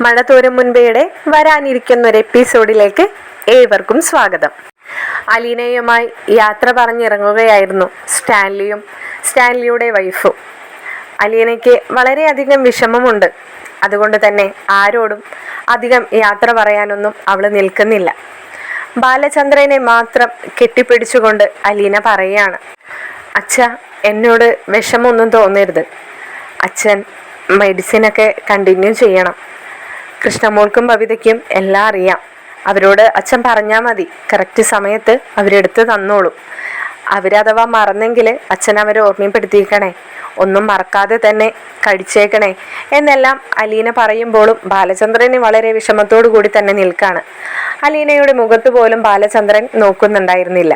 മഴ തോരും മുൻപേടെ വരാനിരിക്കുന്ന ഒരു എപ്പിസോഡിലേക്ക് ഏവർക്കും സ്വാഗതം. അലീനയുമായി യാത്ര പറഞ്ഞിറങ്ങുകയായിരുന്നു സ്റ്റാൻലിയുടെ വൈഫും. അലീനയ്ക്ക് വളരെയധികം വിഷമമുണ്ട്. അതുകൊണ്ട് തന്നെ ആരോടും അധികം യാത്ര പറയാനൊന്നും അവൾ നിൽക്കുന്നില്ല. ബാലചന്ദ്രനെ മാത്രം കെട്ടിപ്പിടിച്ചുകൊണ്ട് അലീന പറയുകയാണ്, അച്ഛ, എന്നോട് വിഷമമൊന്നും തോന്നരുത്. അച്ഛൻ മെഡിസിനൊക്കെ കണ്ടിന്യൂ ചെയ്യണം. കൃഷ്ണമോൾക്കും ബബിതയ്ക്കും എല്ലാം അറിയാം. അവരോട് അച്ഛൻ പറഞ്ഞാൽ മതി, കറക്റ്റ് സമയത്ത് അവരെടുത്ത് തന്നോളും. അവരഥവാ മറന്നെങ്കിൽ അച്ഛൻ അവരെ ഓർമ്മപ്പെടുത്തിയിരിക്കണേ, ഒന്നും മറക്കാതെ തന്നെ കഴിച്ചേക്കണേ എന്നെല്ലാം അലീന പറയുമ്പോഴും ബാലചന്ദ്രന് വളരെ വിഷമത്തോടു കൂടി തന്നെ നിൽക്കാണ്. അലീനയുടെ മുഖത്ത് പോലും ബാലചന്ദ്രൻ നോക്കുന്നുണ്ടായിരുന്നില്ല.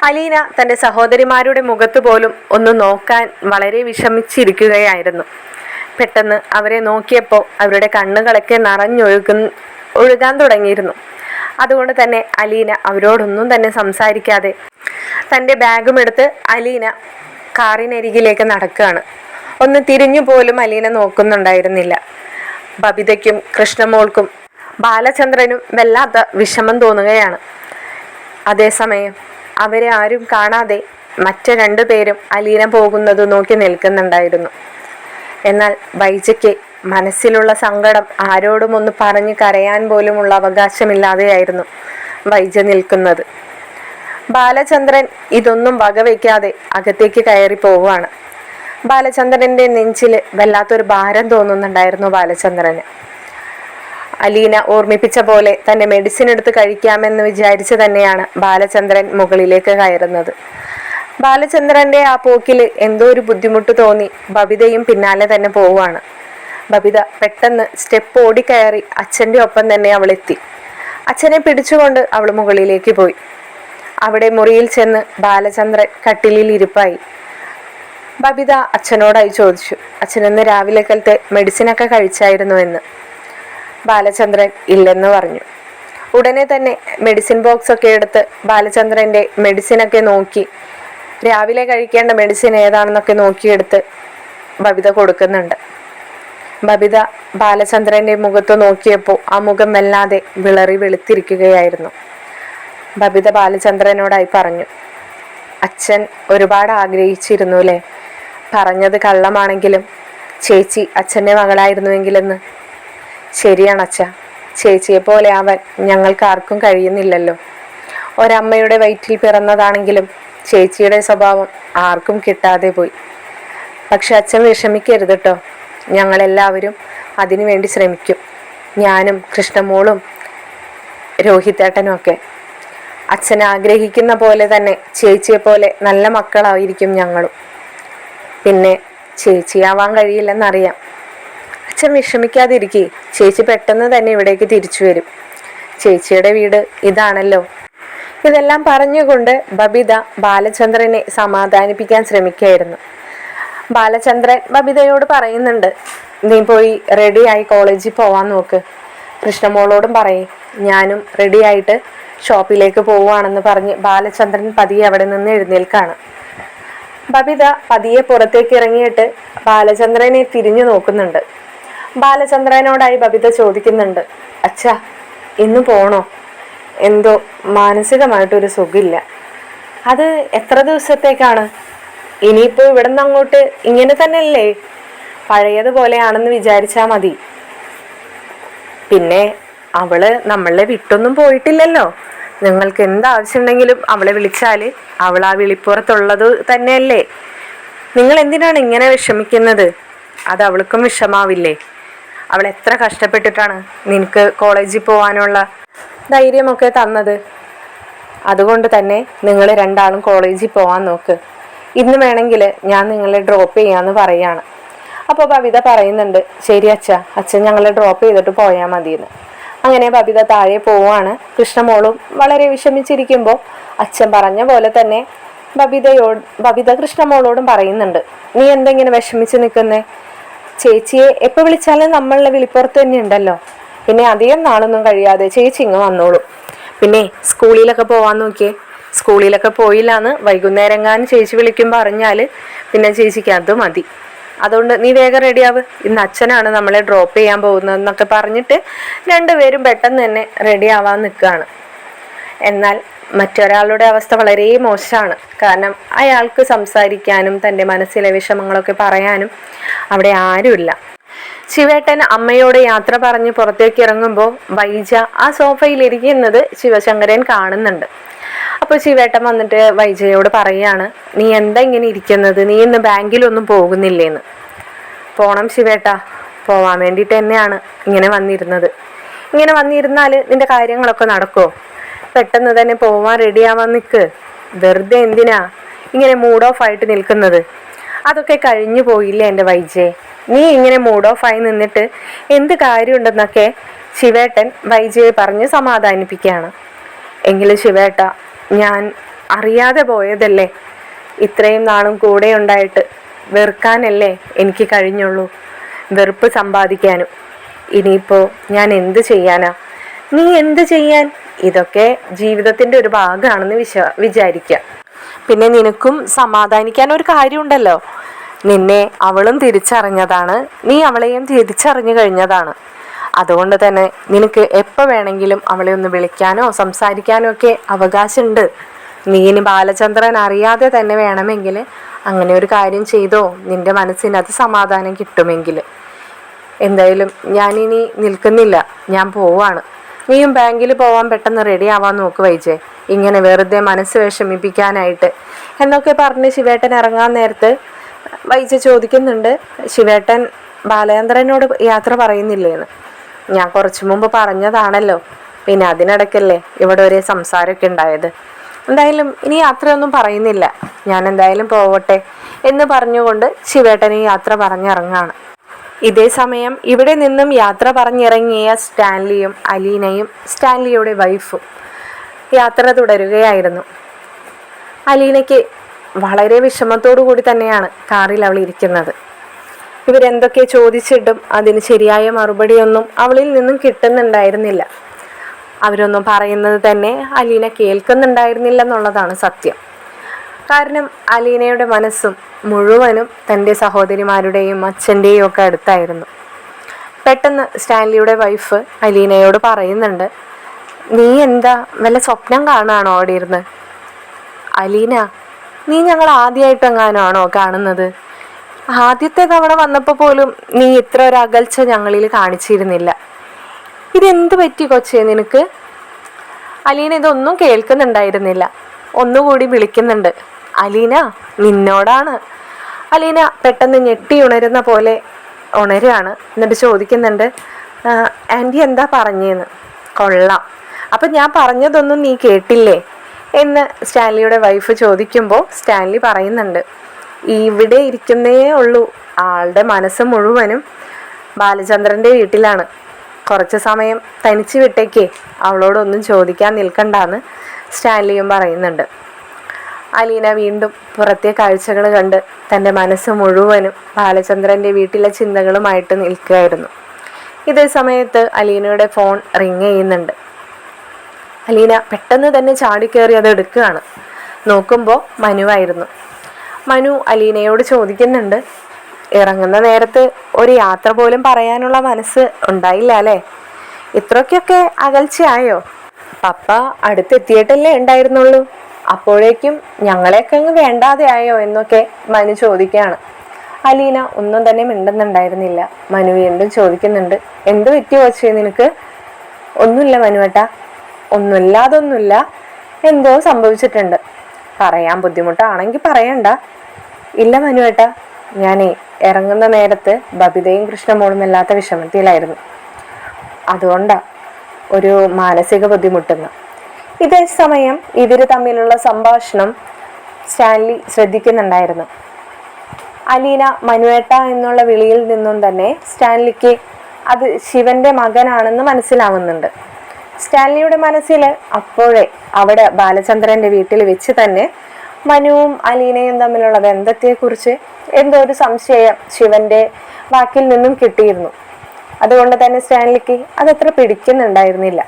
അലീന തൻ്റെ സഹോദരിമാരുടെ മുഖത്ത് പോലും ഒന്ന് നോക്കാൻ വളരെ വിഷമിച്ചിരിക്കുകയായിരുന്നു. പെട്ടെന്ന് അവരെ നോക്കിയപ്പോൾ അവരുടെ കണ്ണുകളൊക്കെ ഒഴുകാൻ തുടങ്ങിയിരുന്നു. അതുകൊണ്ട് തന്നെ അലീന അവരോടൊന്നും തന്നെ സംസാരിക്കാതെ തൻ്റെ ബാഗും എടുത്ത് അലീന കാറിനരികിലേക്ക് നടക്കുകയാണ്. ഒന്ന് തിരിഞ്ഞു പോലും അലീന നോക്കുന്നുണ്ടായിരുന്നില്ല. ബബിതയ്ക്കും കൃഷ്ണമോൾക്കും ബാലചന്ദ്രനും വല്ലാത്ത വിഷമം തോന്നുകയാണ്. അതേസമയം അവരെ ആരും കാണാതെ മറ്റു രണ്ടു പേരും അലീന പോകുന്നത് നോക്കി നിൽക്കുന്നുണ്ടായിരുന്നു. എന്നാൽ വൈജയ്ക്ക് മനസ്സിലുള്ള സങ്കടം ആരോടും ഒന്ന് പറഞ്ഞ് കരയാൻ പോലുമുള്ള അവകാശമില്ലാതെയായിരുന്നു വൈജ നിൽക്കുന്നത്. ബാലചന്ദ്രൻ ഇതൊന്നും വകവയ്ക്കാതെ അകത്തേക്ക് കയറി പോവുകയാണ്. ബാലചന്ദ്രൻ്റെ നെഞ്ചിൽ വല്ലാത്തൊരു ഭാരം തോന്നുന്നുണ്ടായിരുന്നു ബാലചന്ദ്രന്. അലീന ഓർമ്മിപ്പിച്ച പോലെ തൻ്റെ മെഡിസിൻ എടുത്ത് കഴിക്കാമെന്ന് വിചാരിച്ച് തന്നെയാണ് ബാലചന്ദ്രൻ മുകളിലേക്ക് കയറുന്നത്. ബാലചന്ദ്രന്റെ ആ പോക്കിൽ എന്തോ ഒരു ബുദ്ധിമുട്ട് തോന്നി ബബിതയും പിന്നാലെ തന്നെ പോവുകയാണ്. ബബിത പെട്ടെന്ന് സ്റ്റെപ്പ് ഓടിക്കയറി അച്ഛൻ്റെ ഒപ്പം തന്നെ അവൾ എത്തി. അച്ഛനെ പിടിച്ചുകൊണ്ട് അവൾ മുകളിലേക്ക് പോയി. അവിടെ മുറിയിൽ ചെന്ന് ബാലചന്ദ്രൻ കട്ടിലിൽ ഇരിപ്പായി. ബബിത അച്ഛനോടായി ചോദിച്ചു, അച്ഛനെന്ന് രാവിലെ കാലത്തെ മെഡിസിനൊക്കെ കഴിച്ചായിരുന്നു എന്ന്. ബാലചന്ദ്രൻ ഇല്ലെന്ന് പറഞ്ഞു. ഉടനെ തന്നെ മെഡിസിൻ ബോക്സ് ഒക്കെ എടുത്ത് ബാലചന്ദ്രന്റെ മെഡിസിനൊക്കെ നോക്കി രാവിലെ കഴിക്കേണ്ട മെഡിസിൻ ഏതാണെന്നൊക്കെ നോക്കിയെടുത്ത് ബബിത കൊടുക്കുന്നുണ്ട്. ബബിത ബാലചന്ദ്രന്റെ മുഖത്ത് നോക്കിയപ്പോൾ ആ മുഖം വല്ലാതെ വിളറി വെളുത്തിരിക്കുകയായിരുന്നു. ബബിത ബാലചന്ദ്രനോടായി പറഞ്ഞു, അച്ഛൻ ഒരുപാട് ആഗ്രഹിച്ചിരുന്നു അല്ലേ, പറഞ്ഞത് കള്ളമാണെങ്കിലും ചേച്ചി അച്ഛൻ്റെ മകളായിരുന്നുവെങ്കിലെന്ന്. ശരിയാണ് അച്ഛ, ചേച്ചിയെ പോലെ ആവാൻ ഞങ്ങൾക്ക് ആർക്കും കഴിയുന്നില്ലല്ലോ. ഒരമ്മയുടെ വയറ്റിൽ പിറന്നതാണെങ്കിലും ചേച്ചിയുടെ സ്വഭാവം ആർക്കും കിട്ടാതെ പോയി. പക്ഷെ അച്ഛൻ വിഷമിക്കരുത് കേട്ടോ, ഞങ്ങളെല്ലാവരും അതിനു വേണ്ടി ശ്രമിക്കും. ഞാനും കൃഷ്ണമോളും രോഹിത്തേട്ടനും ഒക്കെ. അച്ഛൻ ആഗ്രഹിക്കുന്ന പോലെ തന്നെ ചേച്ചിയെ പോലെ നല്ല മക്കളായിരിക്കും ഞങ്ങളും. പിന്നെ ചേച്ചിയാവാൻ കഴിയില്ലെന്നറിയാം. അച്ഛൻ വിഷമിക്കാതിരിക്കേ, ചേച്ചി പെട്ടെന്ന് തന്നെ ഇവിടേക്ക് തിരിച്ചു വരും. ചേച്ചിയുടെ വീട് ഇതാണല്ലോ. ഇതെല്ലാം പറഞ്ഞുകൊണ്ട് ബബിത ബാലചന്ദ്രനെ സമാധാനിപ്പിക്കാൻ ശ്രമിക്കുകയായിരുന്നു. ബാലചന്ദ്രൻ ബബിതയോട് പറയുന്നുണ്ട്, നീ പോയി റെഡിയായി കോളേജിൽ പോവാൻ നോക്ക്. കൃഷ്ണമോളോടും പറയേ ഞാനും റെഡിയായിട്ട് ഷോപ്പിലേക്ക് പോവുകയാണെന്ന് പറഞ്ഞ് ബാലചന്ദ്രൻ പതിയെ അവിടെ നിന്ന് എഴുന്നേൽക്കാണ്. ബബിത പതിയെ പുറത്തേക്ക് ഇറങ്ങിയിട്ട് ബാലചന്ദ്രനെ തിരിഞ്ഞു നോക്കുന്നുണ്ട്. ബാലചന്ദ്രനോടായി ബബിത ചോദിക്കുന്നുണ്ട്, അച്ഛാ ഇന്ന് പോണോ? എന്തോ മാനസികമായിട്ടൊരു സുഖമില്ല. അത് എത്ര ദിവസത്തേക്കാണ്? ഇനിയിപ്പോൾ ഇവിടെ നിന്ന് അങ്ങോട്ട് ഇങ്ങനെ തന്നെയല്ലേ, പഴയതുപോലെയാണെന്ന് വിചാരിച്ചാൽ മതി. പിന്നെ അവള് നമ്മളെ വിട്ടൊന്നും പോയിട്ടില്ലല്ലോ. നിങ്ങൾക്ക് എന്താവശ്യമുണ്ടെങ്കിലും അവളെ വിളിച്ചാൽ അവൾ ആ വിളിപ്പുറത്തുള്ളത് തന്നെയല്ലേ. നിങ്ങൾ എന്തിനാണ് ഇങ്ങനെ വിഷമിക്കുന്നത്? അത് അവൾക്കും വിഷമാവില്ലേ? അവൾ എത്ര കഷ്ടപ്പെട്ടിട്ടാണ് നിനക്ക് കോളേജിൽ പോകാനുള്ള ധൈര്യമൊക്കെ തന്നത്. അതുകൊണ്ട് തന്നെ നിങ്ങൾ രണ്ടാളും കോളേജിൽ പോകാൻ നോക്ക്. ഇന്ന് വേണമെങ്കിൽ ഞാൻ നിങ്ങളെ ഡ്രോപ്പ് ചെയ്യാമെന്ന് പറയാണ്. അപ്പോൾ ബബിത പറയുന്നുണ്ട്, ശരി അച്ഛാ, അച്ഛൻ ഞങ്ങളെ ഡ്രോപ്പ് ചെയ്തിട്ട് പോയാൽ മതിയെന്ന്. അങ്ങനെ ബബിത താഴെ പോവാണ്. കൃഷ്ണമോളും വളരെ വിഷമിച്ചിരിക്കുമ്പോൾ അച്ഛൻ പറഞ്ഞ പോലെ തന്നെ ബബിത കൃഷ്ണമോളോടും പറയുന്നുണ്ട്, നീ എന്തെങ്കിലും വിഷമിച്ച് നിൽക്കുന്നേ? ചേച്ചിയെ എപ്പോൾ വിളിച്ചാലും നമ്മളുടെ വിളിപ്പുറത്ത് തന്നെ ഉണ്ടല്ലോ. പിന്നെ അധികം നാളൊന്നും കഴിയാതെ ചേച്ചി ഇങ്ങ് വന്നോളൂ. പിന്നെ സ്കൂളിലൊക്കെ പോവാൻ നോക്കിയേ. സ്കൂളിലൊക്കെ പോയില്ലാന്ന് വൈകുന്നേരം ചേച്ചി വിളിക്കുമ്പോൾ അറിഞ്ഞാൽ പിന്നെ ചേച്ചിക്ക് അത് മതി. അതുകൊണ്ട് നീ വേഗം റെഡിയാവ്, ഇന്ന് അച്ഛനാണ് നമ്മളെ ഡ്രോപ്പ് ചെയ്യാൻ പോകുന്നതെന്നൊക്കെ പറഞ്ഞിട്ട് രണ്ടുപേരും പെട്ടെന്ന് തന്നെ റെഡി ആവാൻ നിൽക്കുകയാണ്. എന്നാൽ മറ്റൊരാളുടെ അവസ്ഥ വളരെ മോശമാണ്. കാരണം അയാൾക്ക് സംസാരിക്കാനും തൻ്റെ മനസ്സിലെ വിഷമങ്ങളൊക്കെ പറയാനും അവിടെ ആരുമില്ല. ശിവേട്ടൻ അമ്മയോട് യാത്ര പറഞ്ഞ് പുറത്തേക്ക് ഇറങ്ങുമ്പോൾ വൈജ ആ സോഫയിൽ ഇരിക്കുന്നത് ശിവശങ്കരൻ കാണുന്നുണ്ട്. അപ്പോൾ ശിവേട്ടൻ വന്നിട്ട് വൈജയോട് പറയാണ്, നീ എന്താ ഇങ്ങനെ ഇരിക്കുന്നത്, നീ ഇന്ന് ബാങ്കിലൊന്നും പോകുന്നില്ലേന്ന്. പോണം ശിവേട്ടാ, പോവാൻ വേണ്ടിയിട്ട് തന്നെയാണ് ഇങ്ങനെ വന്നിരുന്നത്. ഇങ്ങനെ വന്നിരുന്നാൽ നിന്റെ കാര്യങ്ങളൊക്കെ നടക്കുമോ? പെട്ടെന്ന് തന്നെ പോവാൻ റെഡിയാവാൻ നിൽക്ക്. വെറുതെ എന്തിനാ ഇങ്ങനെ മൂഡ് ഓഫ് ആയിട്ട് നിൽക്കുന്നത്? അതൊക്കെ കഴിഞ്ഞു പോയില്ലേ എൻ്റെ വൈജയെ, നീ ഇങ്ങനെ മൂഡ് ഓഫ് ആയി നിന്നിട്ട് എന്ത് കാര്യമുണ്ടെന്നൊക്കെ ശിവേട്ടൻ വൈജയെ പറഞ്ഞ് സമാധാനിപ്പിക്കുകയാണ്. എങ്കിലും ശിവേട്ട, ഞാൻ അറിയാതെ പോയതല്ലേ, ഇത്രയും നാളും കൂടെ ഉണ്ടായിട്ട് വെറുക്കാനല്ലേ എനിക്ക് കഴിഞ്ഞുള്ളൂ, വെറുപ്പ് സമ്പാദിക്കാനും. ഇനിയിപ്പോൾ ഞാൻ എന്ത് ചെയ്യാനാ? നീ എന്ത് ചെയ്യാൻ? ഇതൊക്കെ ജീവിതത്തിൻ്റെ ഒരു ഭാഗമാണെന്ന് വിചാരിക്കുക. പിന്നെ നിനക്കും സമാധാനിക്കാൻ ഒരു കാര്യമുണ്ടല്ലോ, നിന്നെ അവളും തിരിച്ചറിഞ്ഞതാണ്, നീ അവളെയും തിരിച്ചറിഞ്ഞു കഴിഞ്ഞതാണ്. അതുകൊണ്ട് തന്നെ നിനക്ക് എപ്പോൾ വേണമെങ്കിലും അവളെ ഒന്ന് വിളിക്കാനോ സംസാരിക്കാനോ ഒക്കെ അവകാശമുണ്ട്. നീ ഇനി ബാലചന്ദ്രൻ അറിയാതെ തന്നെ വേണമെങ്കിൽ അങ്ങനെ ഒരു കാര്യം ചെയ്തോ, നിന്റെ മനസ്സിനത് സമാധാനം കിട്ടുമെങ്കിൽ. എന്തായാലും ഞാനിനി നിൽക്കുന്നില്ല, ഞാൻ പോവാണ്. നീയും ബാങ്കിൽ പോവാൻ പെട്ടെന്ന് റെഡി ആവാൻ നോക്ക് വൈജേ, ഇങ്ങനെ വെറുതെ മനസ്സ് വിഷമിപ്പിക്കാനായിട്ട് എന്നൊക്കെ പറഞ്ഞ് ശിവേട്ടൻ ഇറങ്ങാൻ നേരത്ത് വൈജ ചോദിക്കുന്നുണ്ട്, ശിവേട്ടൻ ബാലചന്ദ്രനോട് യാത്ര പറയുന്നില്ലേന്ന്. ഞാൻ കുറച്ചു മുമ്പ് പറഞ്ഞതാണല്ലോ, പിന്നെ അതിനിടയ്ക്കല്ലേ ഇവിടെ ഒരേ സംസാരമൊക്കെ ഉണ്ടായത്. എന്തായാലും ഇനി യാത്രയൊന്നും പറയുന്നില്ല, ഞാൻ എന്തായാലും പോവട്ടെ എന്ന് പറഞ്ഞുകൊണ്ട് ശിവേട്ടൻ ഈ യാത്ര പറഞ്ഞിറങ്ങാണ്. ഇതേ സമയം ഇവിടെ നിന്നും യാത്ര പറഞ്ഞിറങ്ങിയ സ്റ്റാൻലിയും അലീനയും സ്റ്റാൻലിയുടെ വൈഫും യാത്ര തുടരുകയായിരുന്നു. അലീനയ്ക്ക് വളരെ വിഷമത്തോടു കൂടി തന്നെയാണ് കാറിൽ അവൾ ഇരിക്കുന്നത്. ഇവരെന്തൊക്കെ ചോദിച്ചിട്ടും അതിന് ശരിയായ മറുപടിയൊന്നും അവളിൽ നിന്നും കിട്ടുന്നുണ്ടായിരുന്നില്ല. അവരൊന്നും പറയുന്നത് തന്നെ അലീന കേൾക്കുന്നുണ്ടായിരുന്നില്ല എന്നുള്ളതാണ് സത്യം. കാരണം അലീനയുടെ മനസ്സും മുഴുവനും തൻ്റെ സഹോദരിമാരുടെയും അച്ഛൻ്റെയും ഒക്കെ അടുത്തായിരുന്നു. പെട്ടെന്ന് സ്റ്റാൻലിയുടെ വൈഫ് അലീനയോട് പറയുന്നുണ്ട്, നീ എന്താ വല്ല സ്വപ്നം കാണുകയാണോ അവിടെ ഇരുന്ന്? അലീന, നീ ഞങ്ങൾ ആദ്യമായിട്ടെങ്ങാനാണോ കാണുന്നത്? ആദ്യത്തെ തവണ വന്നപ്പോൾ പോലും നീ ഇത്ര ഒരു അകൽച്ച ഞങ്ങളിൽ കാണിച്ചിരുന്നില്ല. ഇതെന്ത് പറ്റി കൊച്ചേ നിനക്ക്? അലീന ഇതൊന്നും കേൾക്കുന്നുണ്ടായിരുന്നില്ല. ഒന്നുകൂടി വിളിക്കുന്നുണ്ട്, അലീന നിന്നോടാണ്. അലീന പെട്ടെന്ന് ഞെട്ടി ഉണരുന്ന പോലെ ഉണരുകയാണ്. എന്നിട്ട് ചോദിക്കുന്നുണ്ട്, ആൻറ്റി എന്താ പറഞ്ഞേന്ന്? കൊള്ളാം, അപ്പം ഞാൻ പറഞ്ഞതൊന്നും നീ കേട്ടില്ലേ എന്ന് സ്റ്റാൻലിയുടെ വൈഫ് ചോദിക്കുമ്പോൾ സ്റ്റാൻലി പറയുന്നുണ്ട്, ഇവിടെ ഇരിക്കുന്നേ ഉള്ളൂ, ആളുടെ മനസ്സ് മുഴുവനും ബാലചന്ദ്രൻ്റെ വീട്ടിലാണ്. കുറച്ച് സമയം തനിച്ച് വിട്ടേക്കേ, അവളോടൊന്നും ചോദിക്കാൻ നിൽക്കണ്ടെന്ന് സ്റ്റാൻലിയും പറയുന്നുണ്ട്. അലീന വീണ്ടും പുറത്തെ കാഴ്ചകൾ കണ്ട് തൻ്റെ മനസ്സ് മുഴുവനും ബാലചന്ദ്രൻ്റെ വീട്ടിലെ ചിന്തകളുമായിട്ട് നിൽക്കുകയായിരുന്നു. ഇതേ സമയത്ത് അലീനയുടെ ഫോൺ റിങ് ചെയ്യുന്നുണ്ട്. അലീന പെട്ടെന്ന് തന്നെ ചാടിക്കയറി അത് എടുക്കുകയാണ്. നോക്കുമ്പോൾ മനുവായിരുന്നു. മനു അലീനയോട് ചോദിക്കുന്നുണ്ട്, ഇറങ്ങുന്ന നേരത്ത് ഒരു യാത്ര പോലും പറയാനുള്ള മനസ്സ് ഉണ്ടായില്ല അല്ലേ? ഇത്രയ്ക്കൊക്കെ അകൽച്ചയായോ? പപ്പ അടുത്തെത്തിയിട്ടല്ലേ ഉണ്ടായിരുന്നുള്ളൂ, അപ്പോഴേക്കും ഞങ്ങളെയൊക്കെ അങ്ങ് വേണ്ടാതെ ആയോ എന്നൊക്കെ മനു ചോദിക്കുകയാണ്. അലീന ഒന്നും തന്നെ മിണ്ടുന്നുണ്ടായിരുന്നില്ല. മനു വീണ്ടും ചോദിക്കുന്നുണ്ട്, എന്ത് പറ്റി വച്ചേ നിനക്ക്? ഒന്നുമില്ല മനുവേട്ടാ, ഒന്നുമില്ലാതൊന്നുമില്ല, എന്തോ സംഭവിച്ചിട്ടുണ്ട്. പറയാൻ ബുദ്ധിമുട്ടാണെങ്കിൽ പറയണ്ട. ഇല്ല മനുവേട്ടാ, ഞാനേ ഇറങ്ങുന്ന നേരത്ത് ബബിതയും കൃഷ്ണമോളും അല്ലാത്ത വിഷമത്തിലായിരുന്നു, അതുകൊണ്ടാ ഒരു മാനസിക ബുദ്ധിമുട്ടുന്ന. ഇതേ സമയം ഇവർ തമ്മിലുള്ള സംഭാഷണം സ്റ്റാൻലി ശ്രദ്ധിക്കുന്നുണ്ടായിരുന്നു. അലീന മനുവേട്ട എന്നുള്ള വിളിയിൽ നിന്നും തന്നെ സ്റ്റാൻലിക്ക് അത് ശിവന്റെ മകനാണെന്ന് മനസ്സിലാവുന്നുണ്ട്. സ്റ്റാൻലിയുടെ മനസ്സിൽ അപ്പോഴേ അവിടെ ബാലചന്ദ്രന്റെ വീട്ടിൽ വെച്ച് തന്നെ മനുവും അലീനയും തമ്മിലുള്ള ബന്ധത്തെക്കുറിച്ച് എന്തോ ഒരു സംശയം ശിവന്റെ വാക്കിൽ നിന്നും കിട്ടിയിരുന്നു. അതുകൊണ്ട് തന്നെ സ്റ്റാൻലിക്ക് അതത്ര പിടിക്കുന്നുണ്ടായിരുന്നില്ല.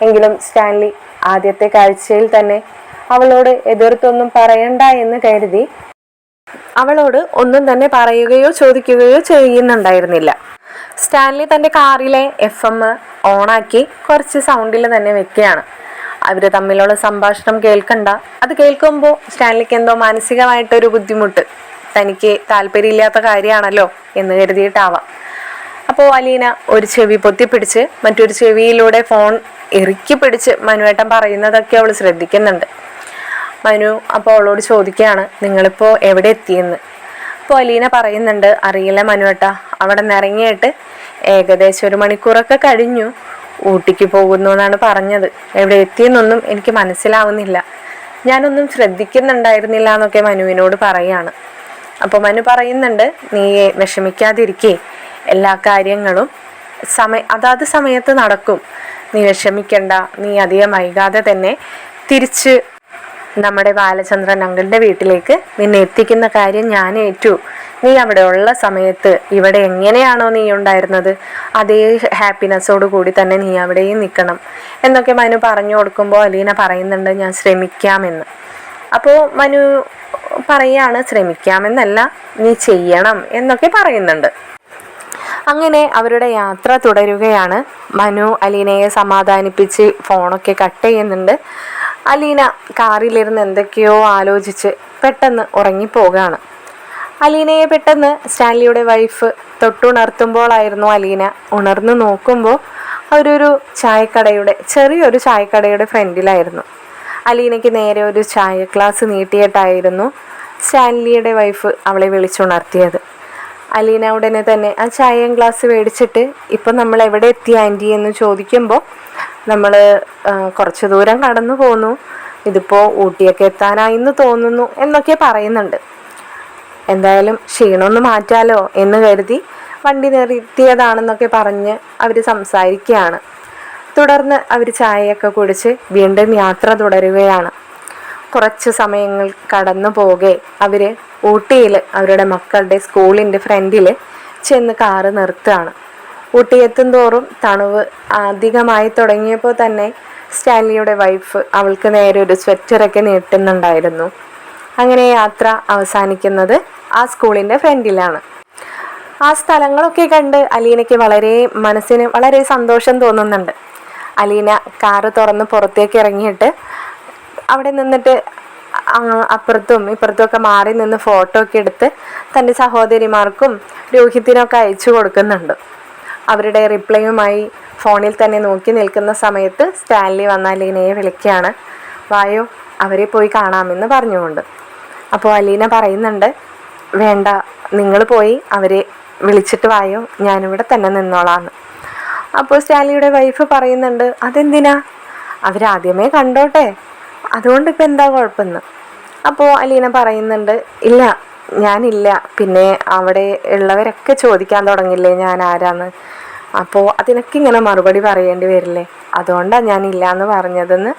എങ്കിലും സ്റ്റാൻലി ആദ്യത്തെ കാഴ്ചയിൽ തന്നെ അവളോട് എതിർത്തൊന്നും പറയണ്ട എന്ന് കരുതി അവളോട് ഒന്നും തന്നെ പറയുകയോ ചോദിക്കുകയോ ചെയ്യുന്നുണ്ടായിരുന്നില്ല. സ്റ്റാൻലി തൻ്റെ കാറിലെ FM ഓണാക്കി കുറച്ച് സൗണ്ടിൽ തന്നെ വെക്കുകയാണ്. അവർ തമ്മിലുള്ള സംഭാഷണം കേൾക്കണ്ട. അത് കേൾക്കുമ്പോൾ സ്റ്റാൻലിക്ക് എന്തോ മാനസികമായിട്ടൊരു ബുദ്ധിമുട്ട്, തനിക്ക് താല്പര്യമില്ലാത്ത കാര്യമാണല്ലോ എന്ന് കരുതിയിട്ടാവാം. അപ്പോൾ അലീന ഒരു ചെവി പൊത്തിപ്പിടിച്ച് മറ്റൊരു ചെവിയിലൂടെ ഫോൺ ഇറുക്കി പിടിച്ച് മനുവേട്ടൻ പറയുന്നതൊക്കെ അവൾ ശ്രദ്ധിക്കുന്നുണ്ട്. മനു അപ്പോൾ അവളോട് ചോദിക്കുകയാണ്, നിങ്ങളിപ്പോൾ എവിടെ എത്തിയെന്ന്. അപ്പോൾ അലീന പറയുന്നുണ്ട്, അറിയില്ല മനുവേട്ട, അവിടെ നിന്ന് ഇറങ്ങിയിട്ട് ഏകദേശം 1 മണിക്കൂറൊക്കെ കഴിഞ്ഞു. ഊട്ടിക്ക് പോകുന്നു എന്നാണ് പറഞ്ഞത്. എവിടെ എത്തിയെന്നൊന്നും എനിക്ക് മനസ്സിലാവുന്നില്ല, ഞാനൊന്നും ശ്രദ്ധിക്കുന്നുണ്ടായിരുന്നില്ല എന്നൊക്കെ മനുവിനോട് പറയാണ്. അപ്പോൾ മനു പറയുന്നുണ്ട്, നീ വിഷമിക്കാതിരിക്കേ, എല്ലാ കാര്യങ്ങളും അതാത് സമയത്ത് നടക്കും, നീ വിഷമിക്കണ്ട, നീ അധികം വൈകാതെ തന്നെ തിരിച്ച് നമ്മുടെ ബാലചന്ദ്രൻ അങ്കിളിൻ്റെ വീട്ടിലേക്ക് നിന്നെ എത്തിക്കുന്ന കാര്യം ഞാൻ ഏറ്റു. നീ അവിടെ ഉള്ള സമയത്ത് ഇവിടെ എങ്ങനെയാണോ നീ ഉണ്ടായിരുന്നത് അതേ ഹാപ്പിനെസ്സോട് കൂടി തന്നെ നീ അവിടെയും നിൽക്കണം എന്നൊക്കെ മനു പറഞ്ഞു കൊടുക്കുമ്പോൾ അലീന പറയുന്നുണ്ട്, ഞാൻ ശ്രമിക്കാമെന്ന്. അപ്പോൾ മനു പറയാണ്, ശ്രമിക്കാമെന്നല്ല, നീ ചെയ്യണം എന്നൊക്കെ പറയുന്നുണ്ട്. അങ്ങനെ അവരുടെ യാത്ര തുടരുകയാണ്. മനു അലീനയെ സമാധാനിപ്പിച്ച് ഫോണൊക്കെ കട്ട് ചെയ്യുന്നുണ്ട്. അലീന കാറിലിരുന്ന് എന്തൊക്കെയോ ആലോചിച്ച് പെട്ടെന്ന് ഉറങ്ങിപ്പോവുകയാണ്. അലീനയെ പെട്ടെന്ന് സ്റ്റാൻലിയുടെ വൈഫ് തൊട്ടുണർത്തുമ്പോഴായിരുന്നു അലീന ഉണർന്നു നോക്കുമ്പോൾ അവരൊരു ചെറിയൊരു ചായക്കടയുടെ ഫ്രണ്ടിലായിരുന്നു. അലീനയ്ക്ക് നേരെ ഒരു ചായ ഗ്ലാസ് നീട്ടിയിട്ടായിരുന്നു സ്റ്റാൻലിയുടെ വൈഫ് അവളെ വിളിച്ചുണർത്തിയത്. അലീന ഉടനെ തന്നെ ആ ചായ ഗ്ലാസ് മേടിച്ചിട്ട്, ഇപ്പം നമ്മൾ എവിടെ എത്തി ആൻറ്റി എന്ന് ചോദിക്കുമ്പോൾ നമ്മൾ കുറച്ച് ദൂരം കടന്നു പോന്നു, ഇതിപ്പോൾ ഊട്ടിയൊക്കെ എത്താനായിന്ന് തോന്നുന്നു എന്നൊക്കെ പറയുന്നുണ്ട്. എന്തായാലും ക്ഷീണമൊന്ന് മാറ്റാലോ എന്ന് കരുതി വണ്ടി നിർത്തിയതാണെന്നൊക്കെ പറഞ്ഞ് അവർ സംസാരിക്കുകയാണ്. തുടർന്ന് അവർ ചായയൊക്കെ കുടിച്ച് വീണ്ടും യാത്ര തുടരുകയാണ്. കുറച്ച് സമയങ്ങൾ കടന്നു പോകെ അവർ ഊട്ടിയിൽ അവരുടെ മക്കളുടെ സ്കൂളിൻ്റെ ഫ്രണ്ടിൽ ചെന്ന് കാറ് നിർത്തുകയാണ്. ഊട്ടി എത്തും തോറും തണുവ് അധികമായി തുടങ്ങിയപ്പോൾ തന്നെ സ്റ്റാൻലിയുടെ വൈഫ് അവൾക്ക് നേരെ ഒരു സ്വെറ്ററൊക്കെ നീട്ടുന്നുണ്ടായിരുന്നു. അങ്ങനെ യാത്ര അവസാനിക്കുന്നത് ആ സ്കൂളിൻ്റെ ഫ്രണ്ടിലാണ്. ആ സ്ഥലങ്ങളൊക്കെ കണ്ട് അലീനയ്ക്ക് മനസ്സിന് വളരെ സന്തോഷം തോന്നുന്നുണ്ട്. അലീന കാറ് തുറന്ന് പുറത്തേക്ക് ഇറങ്ങിയിട്ട് അവിടെ നിന്നിട്ട് അപ്പുറത്തും ഇപ്പുറത്തും ഒക്കെ മാറി നിന്ന് ഫോട്ടോ ഒക്കെ എടുത്ത് തൻ്റെ സഹോദരിമാർക്കും രോഹിത്തിനൊക്കെ അയച്ചു കൊടുക്കുന്നുണ്ട്. അവരുടെ റിപ്ലൈയുമായി ഫോണിൽ തന്നെ നോക്കി നിൽക്കുന്ന സമയത്ത് സ്റ്റാൻലി വന്ന അലീനയെ വിളിക്കുകയാണ്, വായോ അവരെ പോയി കാണാമെന്ന് പറഞ്ഞുകൊണ്ട്. അപ്പോൾ അലീന പറയുന്നുണ്ട്, വേണ്ട, നിങ്ങൾ പോയി അവരെ വിളിച്ചിട്ട് വായോ, ഞാനിവിടെ തന്നെ നിന്നോളാന്ന്. അപ്പോൾ സ്റ്റാൻലിയുടെ വൈഫ് പറയുന്നുണ്ട്, അതെന്തിനാ, അവരാദ്യമേ കണ്ടോട്ടെ, അതുകൊണ്ട് ഇപ്പം എന്താ കുഴപ്പമെന്ന്. അപ്പോൾ അലീന പറയുന്നുണ്ട്, ഇല്ല ഞാനില്ല, പിന്നെ അവിടെ ഉള്ളവരൊക്കെ ചോദിക്കാൻ തുടങ്ങില്ലേ ഞാൻ ആരാന്ന്, അപ്പോൾ അതിനൊക്കെ ഇങ്ങനെ മറുപടി പറയേണ്ടി വരില്ലേ, അതുകൊണ്ടാണ് ഞാനില്ല എന്ന് പറഞ്ഞതെന്ന്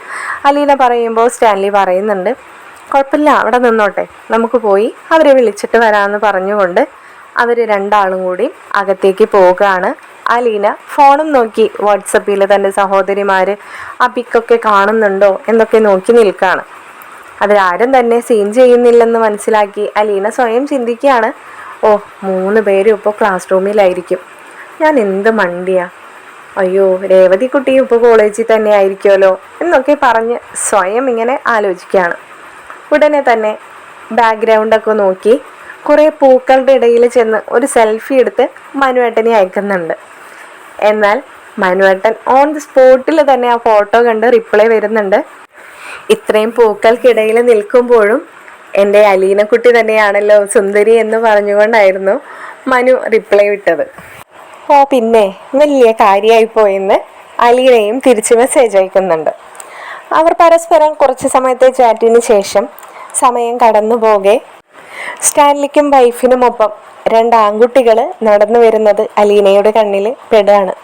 അലീന പറയുമ്പോൾ സ്റ്റാൻലി പറയുന്നുണ്ട്, കുഴപ്പമില്ല അവിടെ നിന്നോട്ടെ, നമുക്ക് പോയി അവരെ വിളിച്ചിട്ട് വരാമെന്ന് പറഞ്ഞുകൊണ്ട് അവർ രണ്ടാളും കൂടി അകത്തേക്ക് പോവുകയാണ്. അലീന ഫോണും നോക്കി വാട്സപ്പിൽ തൻ്റെ സഹോദരിമാർ ആ പിക്കൊക്കെ കാണുന്നുണ്ടോ എന്നൊക്കെ നോക്കി നിൽക്കുകയാണ്. അവരാരും തന്നെ സീൻ ചെയ്യുന്നില്ലെന്ന് മനസ്സിലാക്കി അലീന സ്വയം ചിന്തിക്കുകയാണ്, 3 പേരും ഇപ്പോൾ ക്ലാസ് റൂമിലായിരിക്കും, ഞാൻ എന്ത് മണ്ടിയാ, അയ്യോ രേവതി കുട്ടിയും ഇപ്പോൾ കോളേജിൽ തന്നെ ആയിരിക്കുമല്ലോ എന്നൊക്കെ പറഞ്ഞ് സ്വയം ഇങ്ങനെ ആലോചിക്കുകയാണ്. ഉടനെ തന്നെ ബാക്ക്ഗ്രൗണ്ടൊക്കെ നോക്കി കുറേ പൂക്കളുടെ ഇടയിൽ ചെന്ന് ഒരു സെൽഫി എടുത്ത് മനുവേട്ടനെ അയക്കുന്നുണ്ട്. എന്നാൽ മനുവേട്ടൻ ഓൺ ദി സ്പോട്ടിൽ തന്നെ ആ ഫോട്ടോ കണ്ട് റിപ്ലൈ വരുന്നുണ്ട്, ഇത്രയും പൂക്കൾക്കിടയിൽ നിൽക്കുമ്പോഴും എൻ്റെ അലീനക്കുട്ടി തന്നെയാണല്ലോ സുന്ദരി എന്ന് പറഞ്ഞുകൊണ്ടായിരുന്നു മനു റിപ്ലൈ വിട്ടത്. പിന്നെ വലിയ കാര്യമായിപ്പോയെന്ന് അലീനയും തിരിച്ച് മെസ്സേജ് അയക്കുന്നുണ്ട്. അവർ പരസ്പരം കുറച്ച് സമയത്തെ ചാറ്റിന് ശേഷം സമയം കടന്നു പോകെ സ്റ്റാൻലിക്കും വൈഫിനുമൊപ്പം 2 ആൺകുട്ടികൾ നടന്നു വരുന്നത് അലീനയുടെ കണ്ണിൽ പെടുകയാണ്.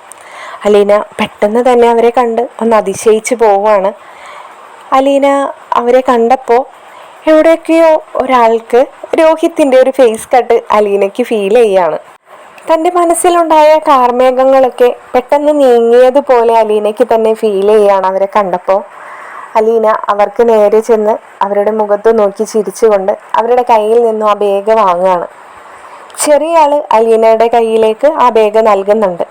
അലീന പെട്ടെന്ന് തന്നെ അവരെ കണ്ട് ഒന്ന് അതിശയിച്ച് പോവുകയാണ്. അലീന അവരെ കണ്ടപ്പോൾ എവിടെയൊക്കെയോ ഒരാൾക്ക് രോഹിത്തിൻ്റെ ഒരു ഫേസ് കട്ട് അലീനയ്ക്ക് ഫീൽ ചെയ്യാണ്. തൻ്റെ മനസ്സിലുണ്ടായ കാർമേഘങ്ങളൊക്കെ പെട്ടെന്ന് നീങ്ങിയതുപോലെ അലീനയ്ക്ക് തന്നെ ഫീൽ ചെയ്യുകയാണ് അവരെ കണ്ടപ്പോൾ. അലീന അവർക്ക് നേരെ ചെന്ന് അവരുടെ മുഖത്ത് നോക്കി ചിരിച്ചുകൊണ്ട് അവരുടെ കയ്യിൽ നിന്നും ആ ബാഗ് വാങ്ങുകയാണ്. ചെറിയ ആള് അലീനയുടെ കയ്യിലേക്ക് ആ ബാഗ് നൽകുന്നുണ്ട്.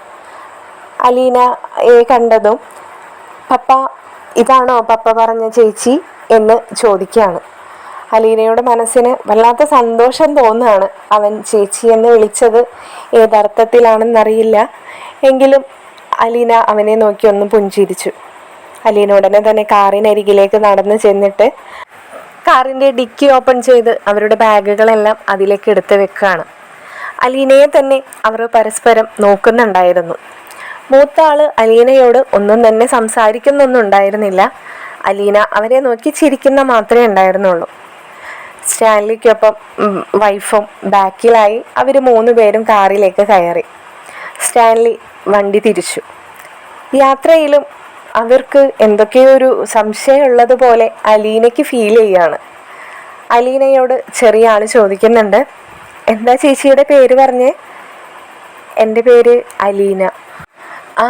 അലീനയെ കണ്ടതും പപ്പ ഇതാണോ പപ്പ പറഞ്ഞ ചേച്ചി എന്ന് ചോദിക്കുകയാണ്. അലീനയുടെ മനസ്സിന് വല്ലാത്ത സന്തോഷം തോന്നുകയാണ്. അവൻ ചേച്ചി എന്ന് വിളിച്ചത് ഏതർത്ഥത്തിലാണെന്നറിയില്ല. എങ്കിലും അലീന അവനെ നോക്കി ഒന്ന് പുഞ്ചിരിച്ചു. അലീന ഉടനെ തന്നെ കാറിനരികിലേക്ക് നടന്നു ചെന്നിട്ട് കാറിൻ്റെ ഡിക്കി ഓപ്പൺ ചെയ്ത് അവരുടെ ബാഗുകളെല്ലാം അതിലേക്ക് എടുത്ത് വെക്കുകയാണ്. അലീനയെ തന്നെ അവർ പരസ്പരം നോക്കുന്നുണ്ടായിരുന്നു. മൂത്ത ആള് അലീനയോട് ഒന്നും തന്നെ സംസാരിക്കുന്നൊന്നും ഉണ്ടായിരുന്നില്ല. അലീന അവരെ നോക്കി ചിരിക്കുന്ന മാത്രമേ ഉണ്ടായിരുന്നുള്ളൂ. സ്റ്റാൻലിക്കൊപ്പം വൈഫും ബാക്കിലായി അവർ 3 പേരും കാറിലേക്ക് കയറി. സ്റ്റാൻലി വണ്ടി തിരിച്ചു. യാത്രയിലും അവർക്ക് എന്തൊക്കെയോ ഒരു സംശയമുള്ളതുപോലെ അലീനയ്ക്ക് ഫീൽ ചെയ്യാണ്. അലീനയോട് ചെറിയ ആൾ ചോദിക്കുന്നുണ്ട്, എന്താ ചേച്ചിയുടെ പേര് പറഞ്ഞേ? എൻ്റെ പേര് അലീന. ആ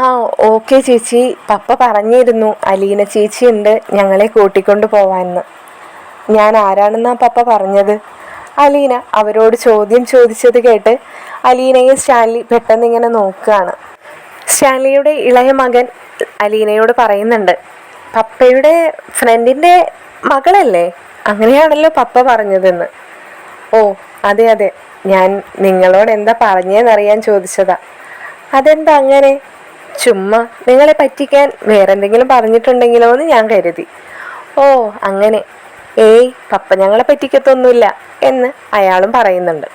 ഓക്കെ ചേച്ചി, പപ്പ പറഞ്ഞിരുന്നു അലീന ചേച്ചി ഉണ്ട് ഞങ്ങളെ കൂട്ടിക്കൊണ്ട് പോവാമെന്ന്. ഞാൻ ആരാണെന്നാ പപ്പ പറഞ്ഞത്? അലീന അവരോട് ചോദ്യം ചോദിച്ചത് കേട്ട് അലീനയെ സ്റ്റാൻലി പെട്ടെന്ന് ഇങ്ങനെ നോക്കുകയാണ്. സ്റ്റാൻലിയുടെ ഇളയ മകൻ അലീനയോട് പറയുന്നുണ്ട്, പപ്പയുടെ ഫ്രണ്ടിൻ്റെ മകളല്ലേ? അങ്ങനെയാണല്ലോ പപ്പ പറഞ്ഞതെന്ന്. ഓ അതെ അതെ, ഞാൻ നിങ്ങളോട് എന്താ പറഞ്ഞതെന്നറിയാൻ ചോദിച്ചതാ. അതെന്താ അങ്ങനെ? ചുമ്മാ നിങ്ങളെ പറ്റിക്കാൻ വേറെന്തെങ്കിലും പറഞ്ഞിട്ടുണ്ടെങ്കിലോ എന്ന് ഞാൻ കരുതി. ഓ അങ്ങനെ. ഏയ് പപ്പ ഞങ്ങളെ പറ്റിക്കത്തൊന്നുമില്ല എന്ന് അയാളും പറയുന്നുണ്ട്.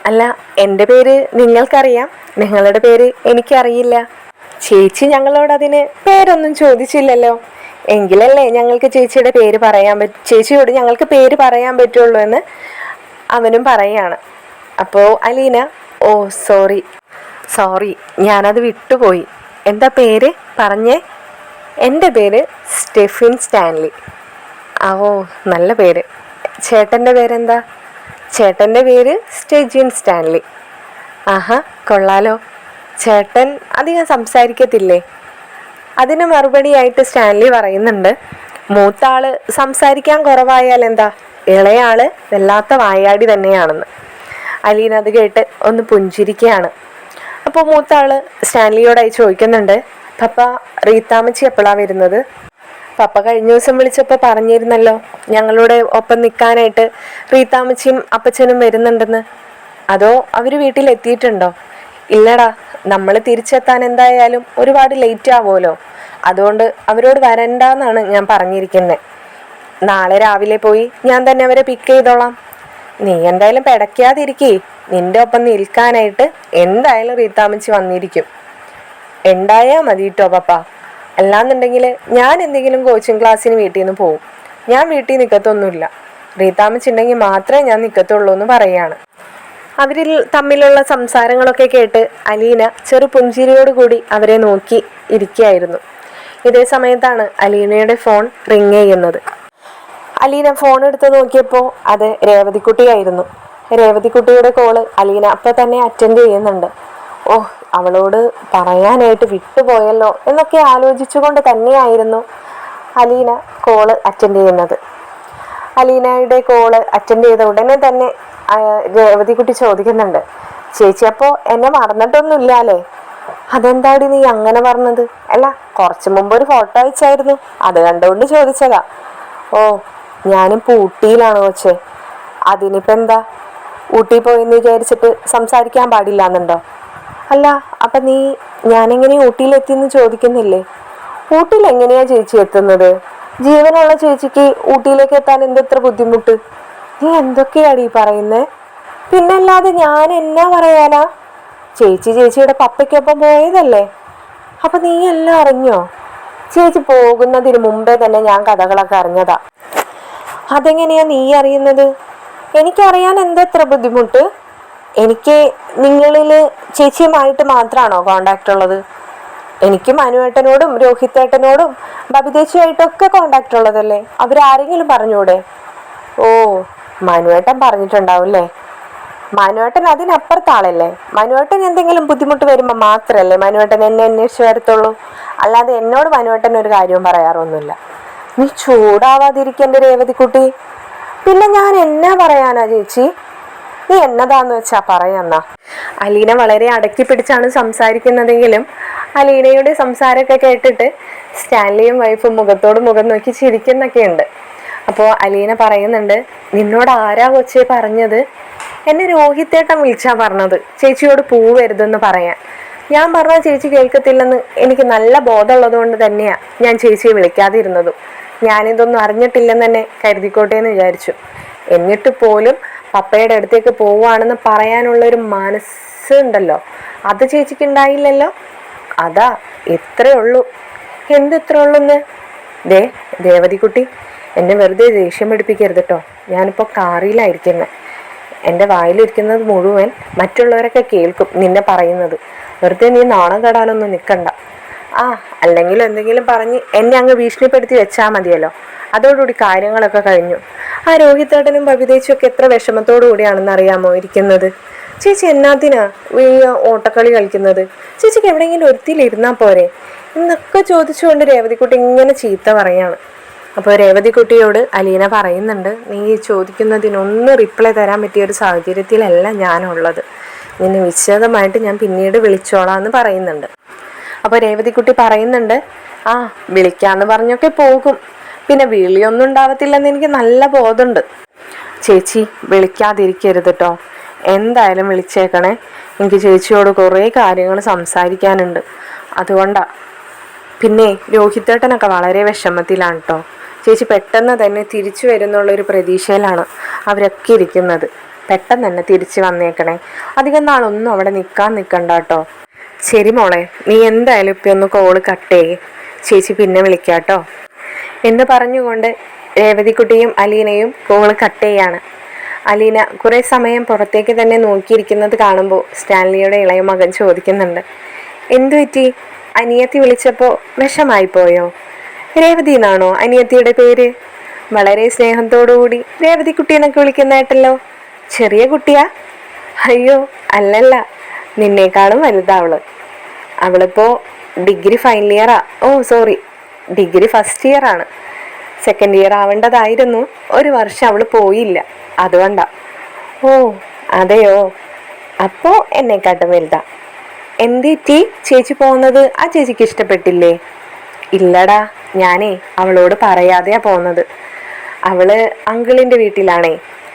അല്ല, എൻ്റെ പേര് നിങ്ങൾക്കറിയാം, നിങ്ങളുടെ പേര് എനിക്കറിയില്ല. ചേച്ചി ഞങ്ങളോട് അതിന് പേരൊന്നും ചോദിച്ചില്ലല്ലോ. എങ്കിലല്ലേ ഞങ്ങൾക്ക് ചേച്ചിയുടെ പേര് ചേച്ചിയോട് ഞങ്ങൾക്ക് പേര് പറയാൻ പറ്റുള്ളൂ എന്ന് അവനും പറയാണ്. അപ്പോൾ അലീന, ഓ സോറി ഞാനത് വിട്ടുപോയി. എന്താ പേര് പറഞ്ഞേ? എൻ്റെ പേര് സ്റ്റെഫിൻ സ്റ്റാൻലി. ഓ നല്ല പേര്. ചേട്ടൻ്റെ പേരെന്താ? ചേട്ടൻ്റെ പേര് സ്റ്റെജിൻ സ്റ്റാൻലി. ആഹാ കൊള്ളാലോ. ചേട്ടൻ അധികം സംസാരിക്കത്തില്ലേ? അതിന് മറുപടിയായിട്ട് സ്റ്റാൻലി പറയുന്നുണ്ട്, മൂത്ത ആള് സംസാരിക്കാൻ കുറവായാൽ എന്താ, ഇളയാള് വല്ലാത്ത വായാടി തന്നെയാണെന്ന്. അലീന അത് കേട്ട് ഒന്ന് പുഞ്ചിരിക്കുകയാണ്. അപ്പോൾ മൂത്ത ആള് സ്റ്റാൻലിയോടായി ചോദിക്കുന്നുണ്ട്, പപ്പ റീത്താമ്മച്ചി എപ്പോഴാണ് വരുന്നത്? പപ്പ കഴിഞ്ഞ ദിവസം വിളിച്ചപ്പോൾ പറഞ്ഞിരുന്നല്ലോ ഞങ്ങളുടെ ഒപ്പം നിൽക്കാനായിട്ട് റീത്താമ്മച്ചിയും അപ്പച്ചനും വരുന്നുണ്ടെന്ന്. അതോ അവർ വീട്ടിലെത്തിയിട്ടുണ്ടോ? ഇല്ലടാ, നമ്മൾ തിരിച്ചെത്താൻ എന്തായാലും ഒരുപാട് ലേറ്റ് ആവുമല്ലോ, അതുകൊണ്ട് അവരോട് വരണ്ടെന്നാണ് ഞാൻ പറഞ്ഞിരിക്കുന്നത്. നാളെ രാവിലെ പോയി ഞാൻ തന്നെ അവരെ പിക്ക് ചെയ്തോളാം. നീ എന്തായാലും പിടയ്ക്കാതിരിക്കേ, നിന്റെ ഒപ്പം നിൽക്കാനായിട്ട് എന്തായാലും റീത്താമ്മച്ചി വന്നിരിക്കും. ഉണ്ടായാൽ മതി കേട്ടോ പപ്പ. അല്ലാന്നുണ്ടെങ്കിൽ ഞാൻ എന്തെങ്കിലും കോച്ചിങ് ക്ലാസ്സിന് വീട്ടിൽ നിന്ന് പോവും. ഞാൻ വീട്ടിൽ നിൽക്കത്തൊന്നുമില്ല. റീത്താമ്മച്ചി ഉണ്ടെങ്കിൽ മാത്രമേ ഞാൻ നിൽക്കത്തുള്ളൂ എന്ന് പറയുകയാണ്. അവരിൽ തമ്മിലുള്ള സംസാരങ്ങളൊക്കെ കേട്ട് അലീന ചെറു പുഞ്ചിരിയോടുകൂടി അവരെ നോക്കി ഇരിക്കുകയായിരുന്നു. ഇതേ സമയത്താണ് അലീനയുടെ ഫോൺ റിങ് ചെയ്യുന്നത്. അലീന ഫോൺ എടുത്ത് നോക്കിയപ്പോൾ അത് രേവതിക്കുട്ടിയായിരുന്നു. രേവതിക്കുട്ടിയുടെ കോള് അലീന അപ്പം തന്നെ അറ്റൻഡ് ചെയ്യുന്നുണ്ട്. ഓഹ്, അവളോട് പറയാനായിട്ട് വിട്ടുപോയല്ലോ എന്നൊക്കെ ആലോചിച്ചുകൊണ്ട് തന്നെയായിരുന്നു അലീന കോള് അറ്റൻഡ് ചെയ്യുന്നത്. അലീനയുടെ കോള് അറ്റൻഡ് ചെയ്ത ഉടനെ തന്നെ രേവതിക്കുട്ടി ചോദിക്കുന്നുണ്ട്, ചേച്ചി അപ്പോൾ എന്നെ മറന്നിട്ടൊന്നുമില്ല അല്ലേ? അതെന്താടി നീ അങ്ങനെ പറഞ്ഞത്? അല്ല, കുറച്ച് മുമ്പ് ഒരു ഫോട്ടോ അയച്ചായിരുന്നു, അത് കണ്ടുകൊണ്ട് ചോദിച്ചതാ. ഓ, ഞാനിപ്പോൾ ഊട്ടിയിലാണ് കൊച്ചേ. അതിനിപ്പോൾ എന്താ? ഊട്ടി പോയെന്ന് വിചാരിച്ചിട്ട് സംസാരിക്കാൻ പാടില്ല എന്നുണ്ടോ? അല്ല, അപ്പം ഞാനെങ്ങനെ ഊട്ടിയിലെത്തിയെന്ന് ചോദിക്കുന്നില്ലേ? ഊട്ടിയിൽ എങ്ങനെയാ ചേച്ചി എത്തുന്നത്? ജീവനുള്ള ചേച്ചിക്ക് ഊട്ടിയിലേക്ക് എത്താൻ എന്തെത്ര ബുദ്ധിമുട്ട്? നീ എന്തൊക്കെയാടി പറയുന്നേ? പിന്നല്ലാതെ ഞാൻ എന്നാ പറയാനാ? ചേച്ചിയുടെ പപ്പയ്ക്കൊപ്പം പോയതല്ലേ? അപ്പം നീ എല്ലാം അറിഞ്ഞോ? ചേച്ചി പോകുന്നതിന് മുമ്പേ തന്നെ ഞാൻ കഥകളൊക്കെ അറിഞ്ഞതാ. അതെങ്ങനെയാ നീ അറിയുന്നത്? എനിക്കറിയാൻ എന്തെത്ര ബുദ്ധിമുട്ട്? എനിക്ക് നിങ്ങളിൽ ചേച്ചിയുമായിട്ട് മാത്രമാണോ കോണ്ടാക്ട് ഉള്ളത്? എനിക്ക് മനുവേട്ടനോടും രോഹിത്തേട്ടനോടും ബബിതേച്ചിയായിട്ടൊക്കെ കോണ്ടാക്ട് ഉള്ളതല്ലേ? അവരാരെങ്കിലും പറഞ്ഞൂടെ? ഓ, മനുവേട്ടൻ പറഞ്ഞിട്ടുണ്ടാവില്ലേ? മനുവേട്ടൻ അതിനപ്പുറത്താളല്ലേ? മനുവേട്ടൻ എന്തെങ്കിലും ബുദ്ധിമുട്ട് വരുമ്പോൾ മാത്രമല്ലേ മനുവേട്ടൻ എന്നെ അന്വേഷിച്ച് വരത്തുള്ളൂ. അല്ലാതെ എന്നോട് മനുവേട്ടൻ ഒരു കാര്യവും പറയാറൊന്നുമില്ല. നീ ചൂടാവാതിരിക്കന്റെ രേവതിക്കുട്ടി. പിന്നെ ഞാൻ എന്നാ പറയാനാ ചേച്ചി? നീ എന്നതാന്ന് വെച്ചാ പറയാന്നാ. അലീന വളരെ അടക്കി പിടിച്ചാണ് സംസാരിക്കുന്നതെങ്കിലും അലീനയുടെ സംസാരമൊക്കെ കേട്ടിട്ട് സ്റ്റാൻലിയും വൈഫും മുഖത്തോട് മുഖം നോക്കി ചിരിക്കുന്നൊക്കെ ഉണ്ട്. അപ്പോൾ അലീന പറയുന്നുണ്ട്, നിന്നോട് ആരാ കൊച്ചേ പറഞ്ഞത്? എന്നെ രോഹിത്തേട്ടൻ വിളിച്ചാ പറഞ്ഞത് ചേച്ചിയോട് പോവരുതെന്ന് പറയാൻ. ഞാൻ പറഞ്ഞാൽ ചേച്ചി കേൾക്കത്തില്ലെന്ന് എനിക്ക് നല്ല ബോധമുള്ളത് കൊണ്ട് തന്നെയാ ഞാൻ ചേച്ചിയെ വിളിക്കാതിരുന്നതും. ഞാനിതൊന്നും അറിഞ്ഞിട്ടില്ലെന്ന് തന്നെ കരുതിക്കോട്ടെ എന്ന് വിചാരിച്ചു. എന്നിട്ട് പോലും പപ്പയുടെ അടുത്തേക്ക് പോവുകയാണെന്ന് പറയാനുള്ളൊരു മനസ്സുണ്ടല്ലോ, അത് ചേച്ചിക്ക് ഉണ്ടായില്ലല്ലോ. അതാ ഇത്രേ ഉള്ളൂ. എന്തിത്രേ ഉള്ളൂന്ന്? ദേവതിക്കുട്ടി, എന്നെ വെറുതെ ദേഷ്യം പിടിപ്പിക്കരുത് കേട്ടോ. ഞാനിപ്പോൾ കാറിലായിരിക്കുന്നത്. എൻ്റെ വായിലിരിക്കുന്നത് മുഴുവൻ മറ്റുള്ളവരൊക്കെ കേൾക്കും നിന്നെ പറയുന്നത്. വെറുതെ നീ നാണം കെടാനൊന്നും നിൽക്കണ്ട. അല്ലെങ്കിൽ എന്തെങ്കിലും പറഞ്ഞ് എന്നെ അങ്ങ് ഭീഷണിപ്പെടുത്തി വെച്ചാൽ മതിയല്ലോ. അതോടുകൂടി കാര്യങ്ങളൊക്കെ കഴിഞ്ഞു. ആ രോഹിത്തേട്ടനും ബബിതേച്ചും ഒക്കെ എത്ര വിഷമത്തോടു കൂടിയാണെന്ന് അറിയാമോ ഇരിക്കുന്നത്? ചേച്ചി എന്നാത്തിനാ വലിയ ഓട്ടക്കളി കളിക്കുന്നത്? ചേച്ചിക്ക് എവിടെയെങ്കിലും ഒരുത്തിയിലിരുന്നാൽ പോരെ എന്നൊക്കെ ചോദിച്ചുകൊണ്ട് രേവതിക്കുട്ടി ഇങ്ങനെ ചീത്ത പറയാണ്. അപ്പോൾ രേവതിക്കുട്ടിയോട് അലീന പറയുന്നുണ്ട്, നീ ചോദിക്കുന്നതിനൊന്നും റിപ്ലൈ തരാൻ പറ്റിയ ഒരു സാഹചര്യത്തിലല്ല ഞാനുള്ളത്. നിന്നെ വിശദമായിട്ട് ഞാൻ പിന്നീട് വിളിച്ചോളാം എന്ന് പറയുന്നുണ്ട്. അപ്പോൾ രേവതിക്കുട്ടി പറയുന്നുണ്ട്, വിളിക്കാന്ന് പറഞ്ഞൊക്കെ പോകും, പിന്നെ വിളിയൊന്നും ഉണ്ടാവത്തില്ലെന്ന് എനിക്ക് നല്ല ബോധമുണ്ട്. ചേച്ചി വിളിക്കാതിരിക്കരുത് കേട്ടോ. എന്തായാലും വിളിച്ചേക്കണേ. എനിക്ക് ചേച്ചിയോട് കുറേ കാര്യങ്ങൾ സംസാരിക്കാനുണ്ട്. അതുകൊണ്ടാ. പിന്നെ രോഹിത്തേട്ടനൊക്കെ വളരെ വിഷമത്തിലാണ് കേട്ടോ. ചേച്ചി പെട്ടെന്ന് തന്നെ തിരിച്ചു വരുന്നുള്ളൊരു പ്രതീക്ഷയിലാണ് അവരൊക്കെ ഇരിക്കുന്നത്. പെട്ടെന്ന് തന്നെ തിരിച്ചു വന്നേക്കണേ. അധികം നാളൊന്നും അവിടെ നിൽക്കണ്ട കേട്ടോ. ശരി മോളെ, നീ എന്തായാലും ഇപ്പം ഒന്ന് കോള് കട്ട് ചെയ്യേ. ചേച്ചി പിന്നെ വിളിക്കാട്ടോ എന്ന് പറഞ്ഞുകൊണ്ട് രേവതിക്കുട്ടിയും അലീനയും കോള് കട്ട് ചെയ്യാണ്. അലീന കുറേ സമയം പുറത്തേക്ക് തന്നെ നോക്കിയിരിക്കുന്നത് കാണുമ്പോൾ സ്റ്റാൻലിയുടെ ഇളയ മകൻ ചോദിക്കുന്നുണ്ട്, എന്തു പറ്റി? അനിയത്തി വിളിച്ചപ്പോൾ വിഷമായി പോയോ? രേവതി എന്നാണോ അനിയത്തിയുടെ പേര്? വളരെ സ്നേഹത്തോടുകൂടി രേവതിക്കുട്ടി എന്നൊക്കെ വിളിക്കുന്നതായിട്ടല്ലോ. ചെറിയ കുട്ടിയാ? അയ്യോ അല്ലല്ല, നിന്നേക്കാളും വലുതാ അവളിപ്പോ ഡിഗ്രി ഫൈനൽ ഇയറാ. ഡിഗ്രി ഫസ്റ്റ് ഇയർ ആണ്. സെക്കൻഡ് ഇയർ ആവേണ്ടതായിരുന്നു. ഒരു വർഷം അവള് പോയില്ല, അതുകൊണ്ടാ. അതെയോ? അപ്പോ എന്നെക്കാട്ടും വലുതാ. എന്തിറ്റി ചേച്ചി പോകുന്നത്? ആ ചേച്ചിക്ക് ഇഷ്ടപ്പെട്ടില്ലേ? ഇല്ലടാ, ഞാനേ അവളോട് പറയാതെയാ പോകുന്നത്. അവള് അങ്കിളിന്റെ വീട്ടിലാണേ.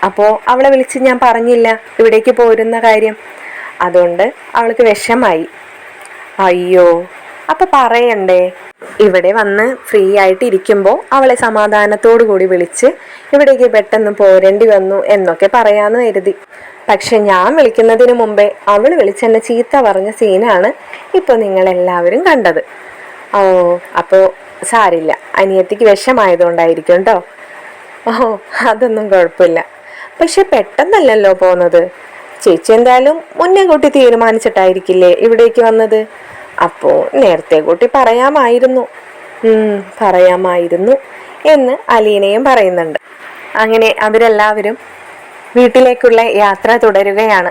അപ്പോൾ അവളെ വിളിച്ച് ഞാൻ പറഞ്ഞില്ല ഇവിടേക്ക് പോരുന്ന കാര്യം. അതുകൊണ്ട് അവൾക്ക് വിഷമായി. അയ്യോ, അപ്പൊ പറയണ്ടേ? ഇവിടെ വന്ന് ഫ്രീ ആയിട്ട് ഇരിക്കുമ്പോൾ അവളെ സമാധാനത്തോടു കൂടി വിളിച്ച് ഇവിടേക്ക് പെട്ടെന്ന് പോരേണ്ടി വന്നു എന്നൊക്കെ പറയാന്ന് കരുതി. പക്ഷെ ഞാൻ വിളിക്കുന്നതിന് മുമ്പേ അവൾ വിളിച്ചെന്നെ ചീത്ത പറഞ്ഞ സീനാണ് ഇപ്പോൾ നിങ്ങളെല്ലാവരും കണ്ടത്. അപ്പോൾ സാരില്ല, അനിയത്തിക്ക് വിഷമായതുകൊണ്ടായിരിക്കും കേട്ടോ. അതൊന്നും കുഴപ്പമില്ല. പക്ഷെ പെട്ടെന്നല്ലല്ലോ പോകുന്നത്. ചേച്ചി എന്തായാലും മുന്നേ കൂട്ടി തീരുമാനിച്ചിട്ടായിരിക്കില്ലേ ഇവിടേക്ക് വന്നത്. അപ്പോൾ നേരത്തെ കൂട്ടി പറയാമായിരുന്നു എന്ന് അലീനയും പറയുന്നുണ്ട്. അങ്ങനെ അവരെല്ലാവരും വീട്ടിലേക്കുള്ള യാത്ര തുടരുകയാണ്.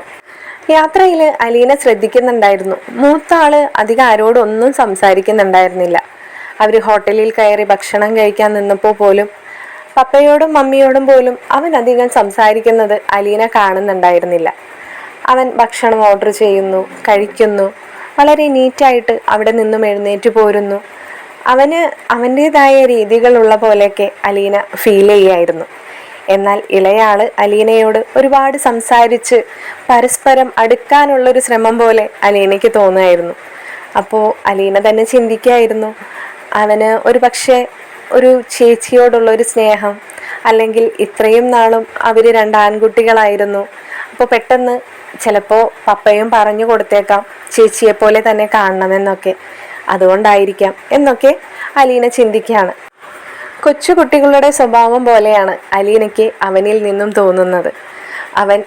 യാത്രയിൽ അലീന ശ്രദ്ധിക്കുന്നുണ്ടായിരുന്നു, മൂത്ത ആള് അധികം ആരോടൊന്നും സംസാരിക്കുന്നുണ്ടായിരുന്നില്ല. അവർ ഹോട്ടലിൽ കയറി ഭക്ഷണം കഴിക്കാൻ നിന്നപ്പോൾ പോലും പപ്പയോടും മമ്മിയോടും പോലും അവൻ അധികം സംസാരിക്കുന്നത് അലീന കാണുന്നുണ്ടായിരുന്നില്ല. അവൻ ഭക്ഷണം ഓർഡർ ചെയ്യുന്നു, കഴിക്കുന്നു, വളരെ നീറ്റായിട്ട് അവിടെ നിന്നും എഴുന്നേറ്റ് പോരുന്നു. അവന് അവൻ്റേതായ രീതികളുള്ള പോലെയൊക്കെ അലീന ഫീൽ ചെയ്യായിരുന്നു. എന്നാൽ ഇളയാള് അലീനയോട് ഒരുപാട് സംസാരിച്ച് പരസ്പരം അടുക്കാനുള്ളൊരു ശ്രമം പോലെ അലീനയ്ക്ക് തോന്നുമായിരുന്നു. അപ്പോൾ അലീന തന്നെ ചിന്തിക്കായിരുന്നു, അവന് ഒരു പക്ഷേ ഒരു ചേച്ചിയോടുള്ളൊരു സ്നേഹം, അല്ലെങ്കിൽ ഇത്രയും നാളും അവർ രണ്ട് ആൺകുട്ടികളായിരുന്നു. അപ്പോൾ പെട്ടെന്ന് ചിലപ്പോൾ പപ്പയും പറഞ്ഞു കൊടുത്തേക്കാം ചേച്ചിയെപ്പോലെ തന്നെ കാണണമെന്നൊക്കെ. അതുകൊണ്ടായിരിക്കാം എന്നൊക്കെ അലീന ചിന്തിക്കുകയാണ്. കൊച്ചുകുട്ടികളുടെ സ്വഭാവം പോലെയാണ് അലീനയ്ക്ക് അവനിൽ നിന്നും തോന്നുന്നത്. അവൻ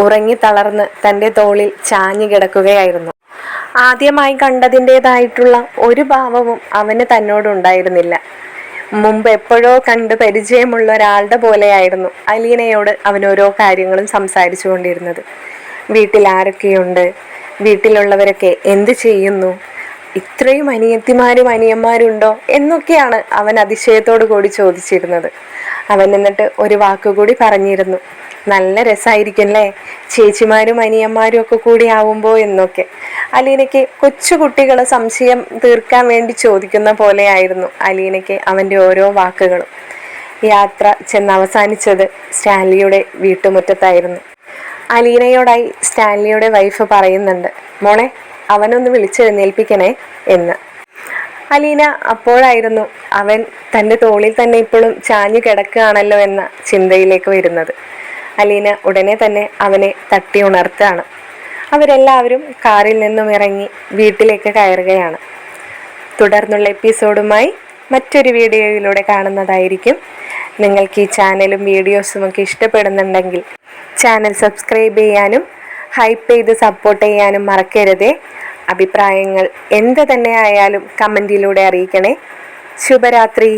ഉറങ്ങി തളർന്ന് തൻ്റെ തോളിൽ ചാഞ്ഞു കിടക്കുകയായിരുന്നു. ആദ്യമായി കണ്ടതിൻ്റെതായിട്ടുള്ള ഒരു ഭാവവും അവന് തന്നോടുണ്ടായിരുന്നില്ല. മുമ്പ് എപ്പോഴോ കണ്ട് പരിചയമുള്ള ഒരാളുടെ പോലെയായിരുന്നു അലീനയോട് അവൻ ഓരോ കാര്യങ്ങളും സംസാരിച്ചു കൊണ്ടിരുന്നത്. വീട്ടിൽ ആരൊക്കെയുണ്ട്, വീട്ടിലുള്ളവരൊക്കെ എന്ത് ചെയ്യുന്നു, ഇത്രയും അനിയത്തിമാരും അനിയന്മാരുണ്ടോ എന്നൊക്കെയാണ് അവൻ അതിശയത്തോടു കൂടി ചോദിച്ചിരുന്നത്. അവൻ എന്നിട്ട് ഒരു വാക്കുകൂടി പറഞ്ഞിരുന്നു, നല്ല രസമായിരിക്കും അല്ലേ ചേച്ചിമാരും അനിയന്മാരും ഒക്കെ കൂടി ആവുമ്പോൾ എന്നൊക്കെ. അലീനയ്ക്ക് കൊച്ചുകുട്ടികൾ സംശയം തീർക്കാൻ വേണ്ടി ചോദിക്കുന്ന പോലെയായിരുന്നു അലീനയ്ക്ക് അവൻ്റെ ഓരോ വാക്കുകളും. യാത്ര ചെന്നവസാനിച്ചത് സ്റ്റാൻലിയുടെ വീട്ടുമുറ്റത്തായിരുന്നു. അലീനയോടായി സ്റ്റാൻലിയുടെ വൈഫ് പറയുന്നുണ്ട്, മോളെ അവനൊന്ന് വിളിച്ചെഴുന്നേൽപ്പിക്കണേ എന്ന്. അലീന അപ്പോഴായിരുന്നു അവൻ തൻ്റെ തോളിൽ തന്നെ ഇപ്പോഴും ചാഞ്ഞു കിടക്കുകയാണല്ലോ എന്ന ചിന്തയിലേക്ക് വരുന്നത്. അലീന ഉടനെ തന്നെ അവനെ തട്ടി ഉണർത്തുകയാണ്. അവരെല്ലാവരും കാറിൽ നിന്നും ഇറങ്ങി വീട്ടിലേക്ക് കയറുകയാണ്. തുടർന്നുള്ള എപ്പിസോഡുമായി മറ്റൊരു വീഡിയോയിലൂടെ കാണുന്നതായിരിക്കും. നിങ്ങൾക്ക് ഈ ചാനലും വീഡിയോസും ഒക്കെ ഇഷ്ടപ്പെടുന്നുണ്ടെങ്കിൽ ചാനൽ സബ്സ്ക്രൈബ് ചെയ്യാനും ഹൈപ്പ് ചെയ്ത് സപ്പോർട്ട് ചെയ്യാനും മറക്കരുതേ. അഭിപ്രായങ്ങൾ എന്ത് തന്നെ ആയാലും കമൻറ്റിലൂടെ അറിയിക്കണേ. ശുഭരാത്രി.